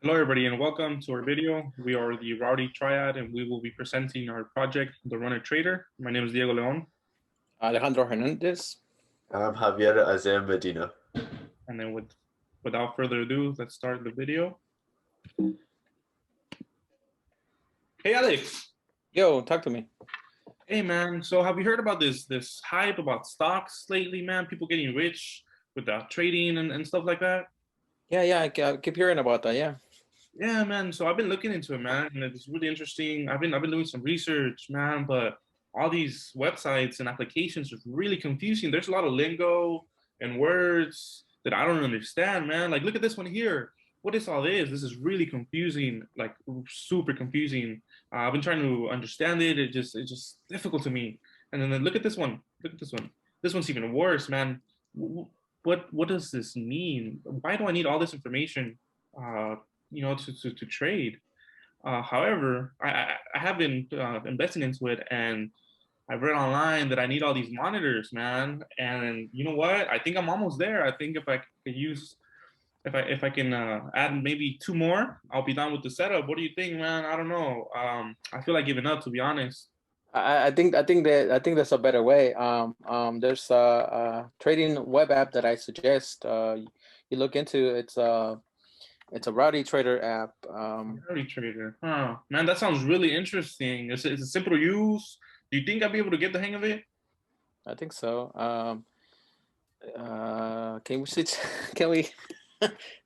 Hello, everybody, and welcome to our video. We are the Rowdy Triad, and we will be presenting our project, The Runner Trader. My name is Diego Leon, Alejandro Hernandez. I'm Javier Azem Medina. and then without further ado, let's start the video. Hey, Alex. Yo, talk to me. Hey, man. So, have you heard about this hype about stocks lately, man? People getting rich with trading and stuff like that. Yeah, I keep hearing about that. Yeah. Yeah, man. So I've been looking into it, man, and it's really interesting. I've been doing some research, man, but all these websites and applications are really confusing. There's a lot of lingo and words that I don't understand, man. Like, look at this one here. What is all this? This is really confusing, like super confusing. I've been trying to understand it. It's just difficult to me. And then look at this one. Look at this one. This one's even worse, man. What does this mean? Why do I need all this information? Uh, to trade. However, I have been investing into it, and I've read online that I need all these monitors, man. And you know what? I think I'm almost there. I think if I could use, if I can add maybe two more, I'll be done with the setup. What do you think, man? I don't know. I feel like giving up, to be honest. I think that's a better way. There's a trading web app that I suggest you look into. It's a Rowdy Trader app. Carry trader, huh? Man, that sounds really interesting. It's simple to use. Do you think I'll be able to get the hang of it? I think so. Can we switch? Can we?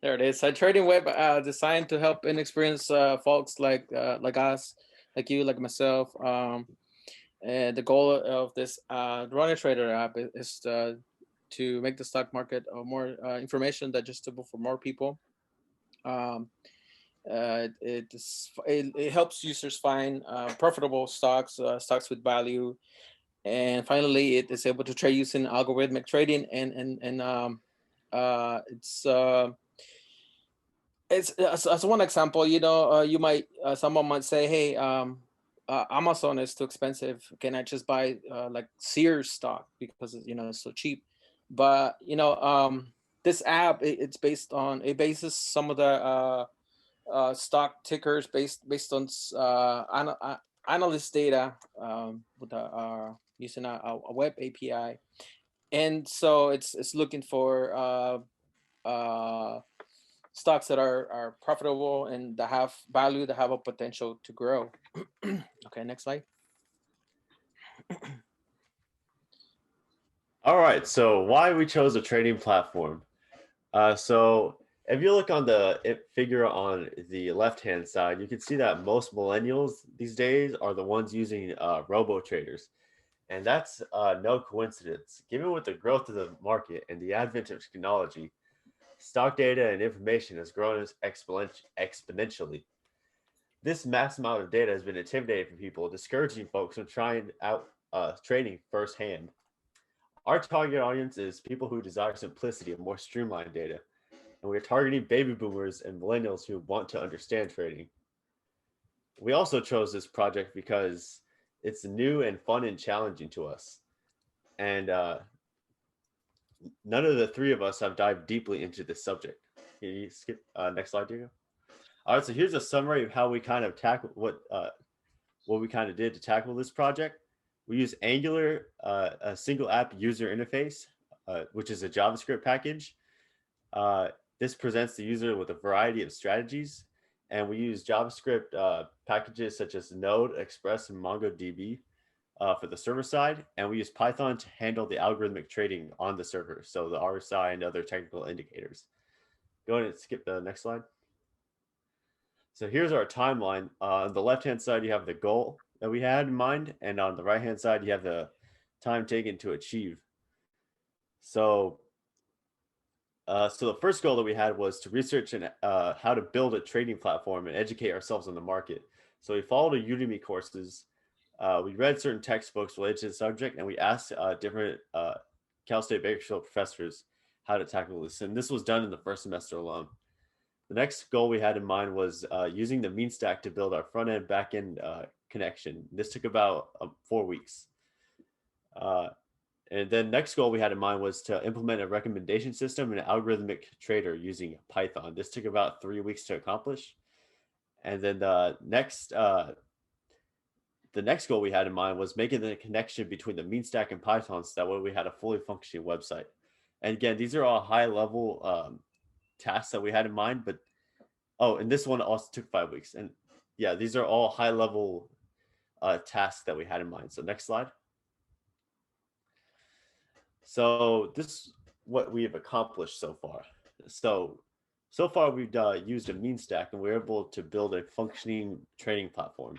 There it is. A trading web designed to help inexperienced folks like us, like you, like myself. And the goal of this Runner Trader app is to make the stock market more information digestible for more people. Um, it helps users find profitable stocks, stocks with value, and finally, it is able to trade using algorithmic trading. And it's as one example. You might someone might say, "Hey, Amazon is too expensive. Can I just buy like Sears stock because it's so cheap?" But this app it's it bases some of the stock tickers based on analyst data with using a web API, and so it's looking for stocks that are profitable and that have value, that have a potential to grow. Okay, next slide. All right, so why we chose a trading platform. So if you look on the figure on the left-hand side, you can see that most millennials these days are the ones using robo traders. And that's no coincidence. Given with the growth of the market and the advent of technology, stock data and information has grown exponentially. This mass amount of data has been intimidating for people, discouraging folks from trying out trading firsthand. Our target audience is people who desire simplicity and more streamlined data, and we're targeting baby boomers and millennials who want to understand trading. We also chose this project because it's new and fun and challenging to us, and none of the three of us have dived deeply into this subject. Can you skip next slide, Diego? All right, so here's a summary of how we kind of tackle what we kind of did to tackle this project. We use Angular, a single app user interface, which is a JavaScript package. This presents the user with a variety of strategies, and we use JavaScript packages such as Node, Express, and MongoDB for the server side, and we use Python to handle the algorithmic trading on the server, so the RSI and other technical indicators. Go ahead and skip the next slide. So here's our timeline. On the left-hand side, you have the goal that we had in mind, and on the right-hand side, you have the time taken to achieve. So the first goal that we had was to research and how to build a trading platform and educate ourselves on the market. So we followed the Udemy courses. We read certain textbooks related to the subject, and we asked different Cal State Bakersfield professors how to tackle this. And this was done in the first semester alone. The next goal we had in mind was using the mean stack to build our front end, back end connection. This took about 4 weeks. And And then next goal we had in mind was to implement a recommendation system and an algorithmic trader using Python. This took about 3 weeks to accomplish. And then the next goal we had in mind was making the connection between the mean stack and Python, so that way we had a fully functioning website. And again, these are all high level tasks that we had in mind, but and this one also took 5 weeks. And yeah, these are all high level tasks that we had in mind. So next slide. So this is what we have accomplished so far. So far we've used a mean stack, and we're able to build a functioning trading platform.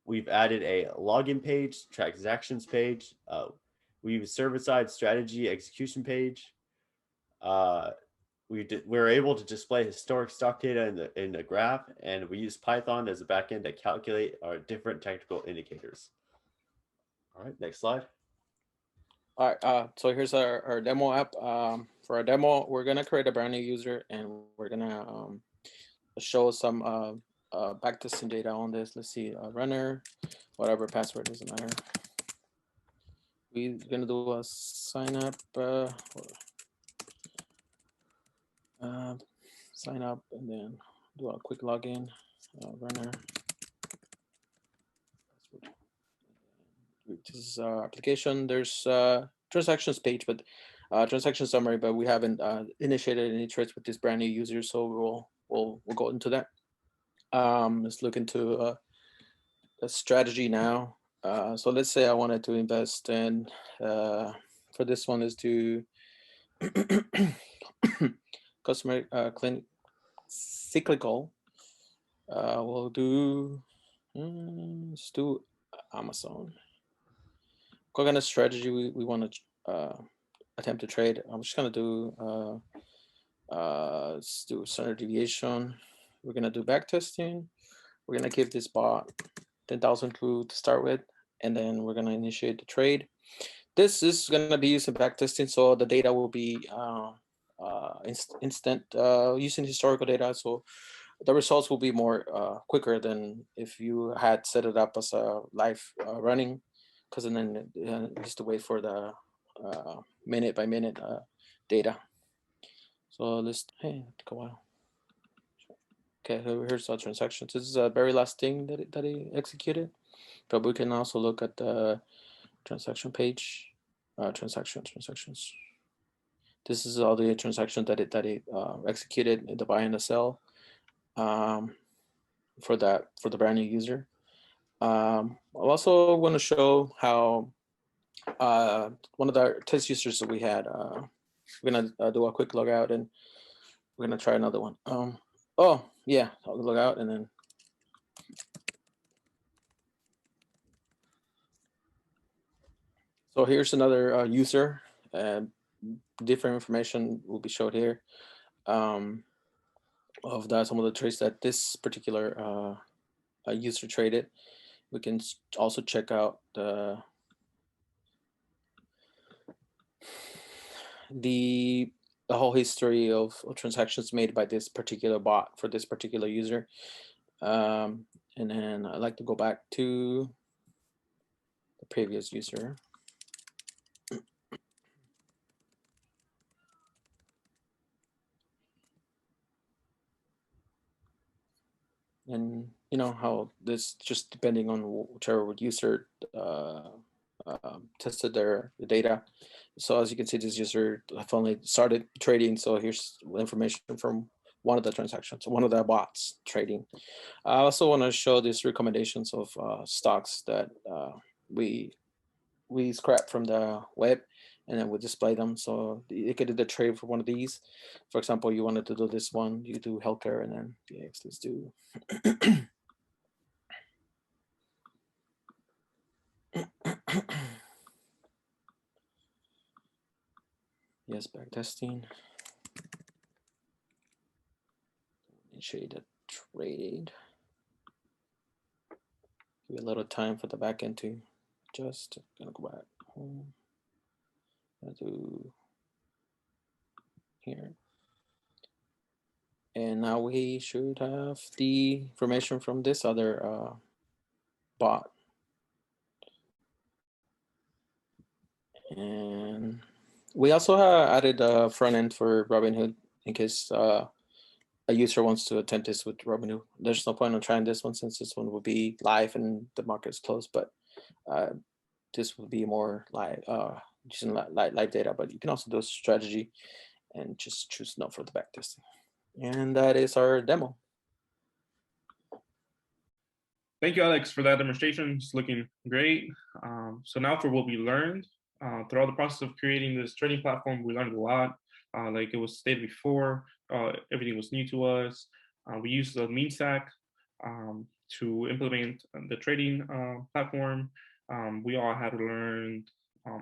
We've added a login page, transactions page. We use server-side strategy execution page. We're able to display historic stock data in the graph, and we use Python as a backend to calculate our different technical indicators. All right, next slide. All right, so here's our demo app. For our demo, we're gonna create a brand new user, and we're gonna show some backtesting data on this. Let's see, runner, whatever password, doesn't matter. We're gonna do a sign up, sign up, and then do a quick login, runner. This is our application. There's transactions page, but transaction summary, but we haven't initiated any trades with this brand new user, so we'll go into that. Let's look into the strategy now. So let's say I wanted to invest in, for this one is to customer clinic cyclical. We'll do, let's do Amazon. What kind of strategy we want to attempt to trade? I'm just gonna do let's do standard deviation. We're gonna do back testing. We're gonna give this bot 10,000 clue to start with, and then we're gonna initiate the trade. This is gonna be using back testing, so the data will be instant using historical data. So the results will be more quicker than if you had set it up as a live running, because then it needs to wait for the minute by minute data. So let's, hey, take a while. Okay, here's our transactions. This is the very last thing that he executed, but we can also look at the transaction page, transactions. This is all the transactions that it executed in the buy and the sell for the brand new user. I also want to show how one of the test users that we had, we're gonna do a quick logout, and we're gonna try another one. Oh yeah, I'll log out, and then so here's another user. Different information will be showed here of some of the trades that this particular user traded. We can also check out the whole history of transactions made by this particular bot for this particular user. And then I'd like to go back to the previous user. And you know how this, just depending on whichever user tested the data. So as you can see, this user finally started trading. So here's information from one of the transactions, one of the bots trading. I also want to show these recommendations of stocks that we scrap from the web, and then we display them. So you could do the trade for one of these. For example, you wanted to do this one, you do healthcare, and then yes, let's do. Yes, back testing. Initiate a trade. Give it a little time for the backend to just gonna go back home. Gonna do here. And now we should have the information from this other bot. And we also added a front end for Robinhood in case a user wants to attempt this with Robinhood. There's no point in trying this one since this one will be live and the market is closed, but this will be more live, using live data, but you can also do a strategy and just choose no for the backtesting. And that is our demo. Thank you, Alex, for that demonstration. It's looking great. So now for what we learned throughout the process of creating this trading platform, we learned a lot. Like it was stated before, everything was new to us. We used the meme stack to implement the trading platform. We all had to learn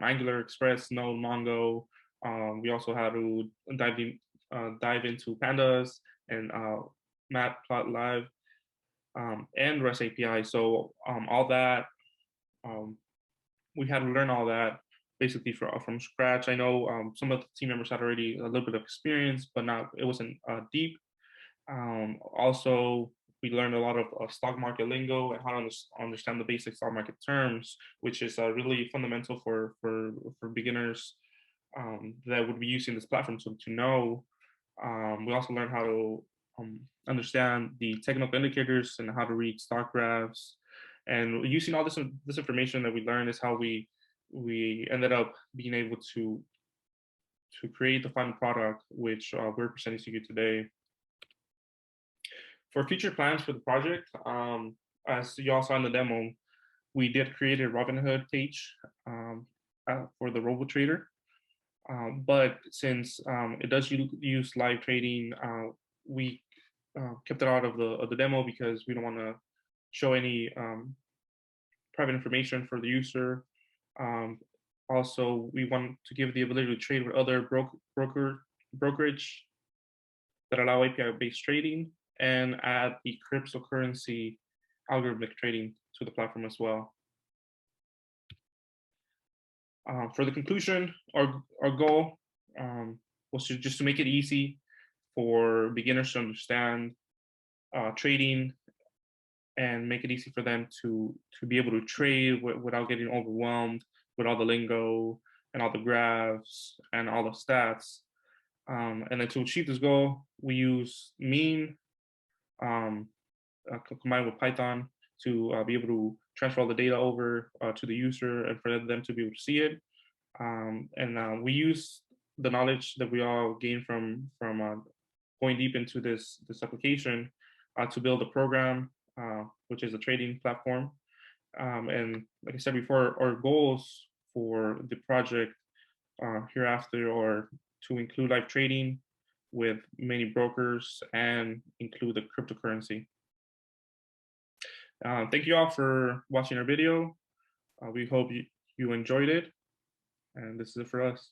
Angular, Express, Node, Mongo. We also had to dive into pandas and Matplotlib. And REST API. So all that, we had to learn all that basically from scratch. I know some of the team members had already a little bit of experience, but it wasn't deep. Also, we learned a lot of stock market lingo and how to understand the basic stock market terms, which is really fundamental for beginners that would be using this platform to know. We also learned how to understand the technical indicators and how to read stock graphs. And using all this information that we learned is how we ended up being able to create the final product, which we're presenting to you today. For future plans for the project, as you all saw in the demo, we did create a Robinhood page for the RoboTrader. But since it does use live trading, we kept it out of the demo because we don't want to show any private information for the user. Also, we want to give the ability to trade with other brokerage that allow API-based trading and add the cryptocurrency algorithmic trading to the platform as well. For the conclusion, our goal was just to make it easy for beginners to understand trading and make it easy for them to be able to trade without getting overwhelmed with all the lingo and all the graphs and all the stats. And then to achieve this goal, we use Mean combined with Python to be able to transfer all the data over to the user and for them to be able to see it. And we use the knowledge that we all gained from going deep into this application to build a program, which is a trading platform. And like I said before, our goals for the project hereafter are to include live trading with many brokers and include the cryptocurrency. Thank you all for watching our video. We hope you enjoyed it. And this is it for us.